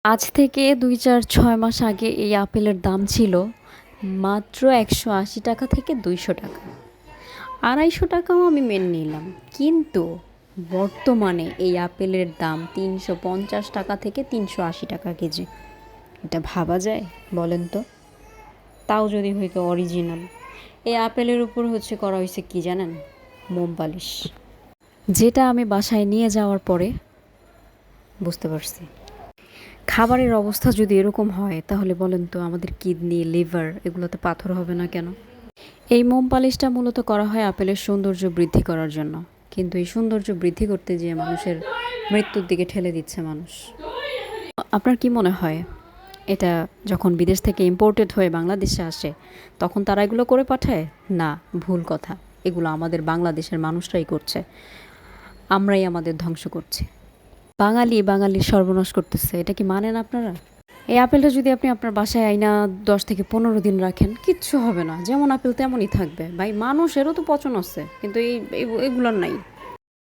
আজ থেকে ২, ৪, ৬ মাস আগে এই আপেলের দাম ছিল মাত্র ১৮০ টাকা থেকে ২০০ টাকা। ২৫০ টাকাও আমি মেনে নিলাম, কিন্তু বর্তমানে এই আপেলের দাম ৩৫০ টাকা থেকে ৩৮০ টাকা কেজি। এটা ভাবা যায় বলেন তো? তাও যদি হয়তো অরিজিনাল। এই আপেলের উপর করা হয়েছে কি জানেন? মোম পালিশ, যেটা আমি বাসায় নিয়ে যাওয়ার পরে বুঝতে পারছি। খাবারের অবস্থা যদি এরকম হয় তাহলে বলেন তো আমাদের কিডনি, লিভার এগুলোতে পাথর হবে না কেন? এই মোম পালিশটা মূলত করা হয় আপেলের সৌন্দর্য বৃদ্ধি করার জন্য, কিন্তু এই সৌন্দর্য বৃদ্ধি করতে যেয়ে মানুষের মৃত্যুর দিকে ঠেলে দিচ্ছে মানুষ। আপনার কি মনে হয় এটা যখন বিদেশ থেকে ইম্পোর্টেড হয়ে বাংলাদেশে আসে তখন তারা এগুলো করে পাঠায়? না, ভুল কথা। এগুলো আমাদের বাংলাদেশের মানুষরাই করছে, আমরাই আমাদের ধ্বংস করছি। বাঙালির সর্বনাশ করতেছে, এটা কি মানেন আপনারা? এই আপেলটা যদি আপনি আপনার বাসায় আইনা 10 থেকে 15 দিন রাখেন, কিচ্ছু হবে না, যেমন আপেল তেমনই থাকবে। ভাই, মানুষেরও তো পচন আছে, কিন্তু এগুলোর নাই।